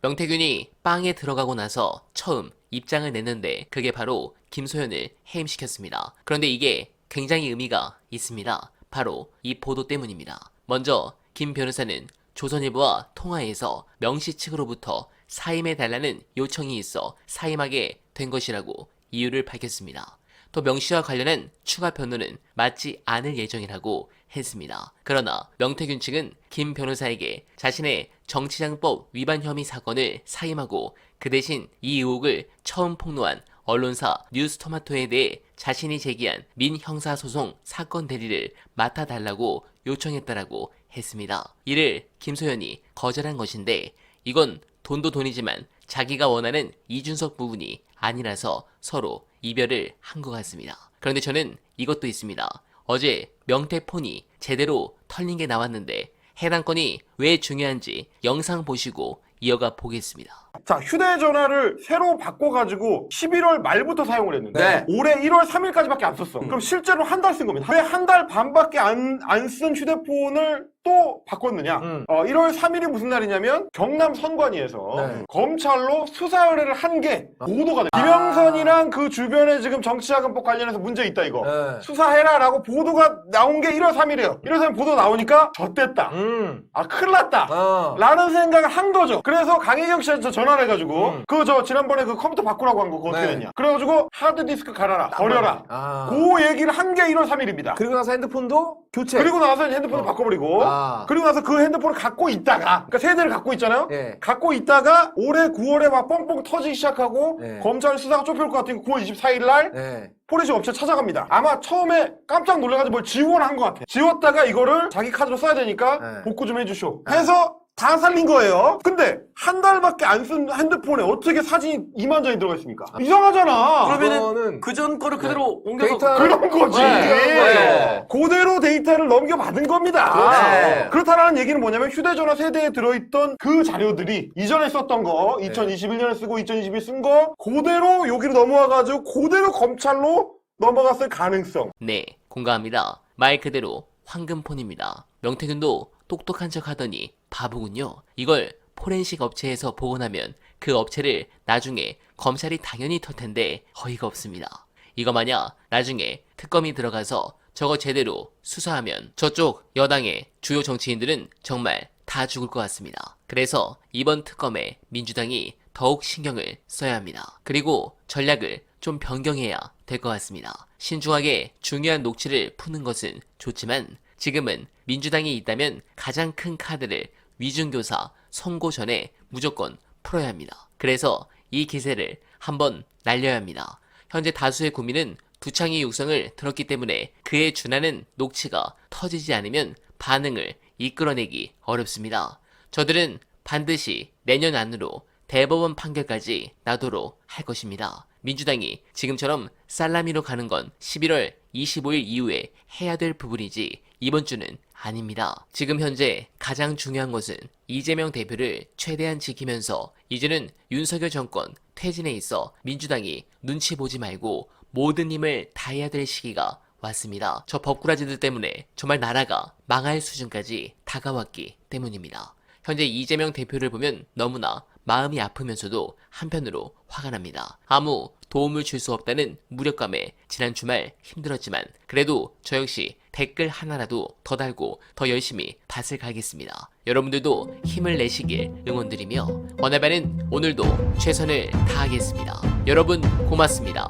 명태균이 빵에 들어가고 나서 처음 입장을 냈는데 그게 바로 김소연을 해임시켰습니다. 그런데 이게 굉장히 의미가 있습니다. 바로 이 보도 때문입니다. 먼저 김 변호사는 조선일보와 통화에서 명씨 측으로부터 사임해달라는 요청이 있어 사임하게 된 것이라고 이유를 밝혔습니다. 또 명씨와 관련한 추가 변론은 맞지 않을 예정이라고 했습니다. 그러나 명태균 측은 김 변호사에게 자신의 정치자금법 위반 혐의 사건을 사임하고 그 대신 이 의혹을 처음 폭로한 언론사 뉴스토마토에 대해 자신이 제기한 민형사소송 사건 대리를 맡아달라고 요청했다라고 했습니다. 이를 김소연이 거절한 것인데 이건 돈도 돈이지만 자기가 원하는 이준석 부분이 아니라서 서로 이별을 한 것 같습니다. 그런데 저는 이것도 있습니다. 어제 명태폰이 제대로 털린 게 나왔는데 해당 건이 왜 중요한지 영상 보시고 이어가 보겠습니다. 자, 휴대전화를 새로 바꿔가지고 11월 말부터 사용을 했는데 네. 올해 1월 3일까지밖에 안 썼어. 그럼 실제로 한 달 쓴 겁니다. 왜 한 달 반밖에 안 쓴 휴대폰을 또 바꿨느냐? 1월 3일이 무슨 날이냐면 경남 선관위에서 네. 검찰로 수사 의뢰를 한 게 보도가 돼. 김영선이랑 그 주변에 지금 정치자금법 관련해서 문제 있다 이거. 네. 수사해라라고 보도가 나온 게 1월 3일이에요. 1월 3일 보도 나오니까 졌댔다. 아, 큰일 났다. 라는 생각을 한 거죠. 그래서 강혜경 씨한테 전화를 해가지고 지난번에 그 컴퓨터 바꾸라고 한 거 그거 어떻게 네. 됐냐. 그래가지고 하드디스크 갈아라. 버려라. 그 얘기를 한 게 1월 3일입니다. 그리고 나서 핸드폰도 교체. 그리고 나서 핸드폰을 바꿔버리고 그리고 나서 그 핸드폰을 갖고 있다가 그러니까 세대를 갖고 있잖아요. 예. 갖고 있다가 올해 9월에 막 뻥뻥 터지기 시작하고 예. 검찰 수사가 좁힐 것 같으니까 9월 24일 날 네. 포렌식 업체 찾아갑니다. 아마 처음에 깜짝 놀라가지고 뭘 지원한 것 같아. 지웠다가 이거를 자기 카드로 써야 되니까 네. 복구 좀 해주쇼 해서 다 살린 거예요. 근데 한 달밖에 안 쓴 핸드폰에 어떻게 사진이 2만 장이 들어가 있습니까? 이상하잖아. 그러면은 그 전 거를 그대로 옮겨서 데이터- 그런 거지. 네. 그대로 데이터를 넘겨받은 겁니다. 그렇죠. 그렇다라는 얘기는 뭐냐면 휴대전화 세대에 들어있던 그 자료들이 이전에 썼던 거 2021년에 쓰고 2022 쓴 거 그대로 여기로 넘어와가지고 그대로 검찰로 넘어갔을 가능성. 네, 공감합니다. 말 그대로 황금폰입니다. 명태균도 똑똑한 척 하더니 바보군요. 이걸 포렌식 업체에서 복원하면 그 업체를 나중에 검찰이 당연히 털 텐데 어이가 없습니다. 이거 마냥 나중에 특검이 들어가서 저거 제대로 수사하면 저쪽 여당의 주요 정치인들은 정말 다 죽을 것 같습니다. 그래서 이번 특검에 민주당이 더욱 신경을 써야 합니다. 그리고 전략을 좀 변경해야 될 것 같습니다. 신중하게 중요한 녹취를 푸는 것은 좋지만 지금은 민주당이 있다면 가장 큰 카드를 위중교사 선고 전에 무조건 풀어야 합니다. 그래서 이 기세를 한번 날려야 합니다. 현재 다수의 국민은 두창의 육성을 들었기 때문에 그에 준하는 녹취가 터지지 않으면 반응을 이끌어내기 어렵습니다. 저들은 반드시 내년 안으로 대법원 판결까지 나도록 할 것입니다. 민주당이 지금처럼 살라미로 가는 건 11월 25일 이후에 해야 될 부분이지 이번 주는 아닙니다. 지금 현재 가장 중요한 것은 이재명 대표를 최대한 지키면서 이제는 윤석열 정권 퇴진에 있어 민주당이 눈치 보지 말고 모든 힘을 다해야 될 시기가 왔습니다. 저 법꾸라지들 때문에 정말 나라가 망할 수준까지 다가왔기 때문입니다. 현재 이재명 대표를 보면 너무나 마음이 아프면서도 한편으로 화가 납니다. 아무 도움을 줄 수 없다는 무력감에 지난 주말 힘들었지만 그래도 저 역시 댓글 하나라도 더 달고 더 열심히 밭을 갈겠습니다. 여러분들도 힘을 내시길 응원드리며 원활바는 오늘도 최선을 다하겠습니다. 여러분 고맙습니다.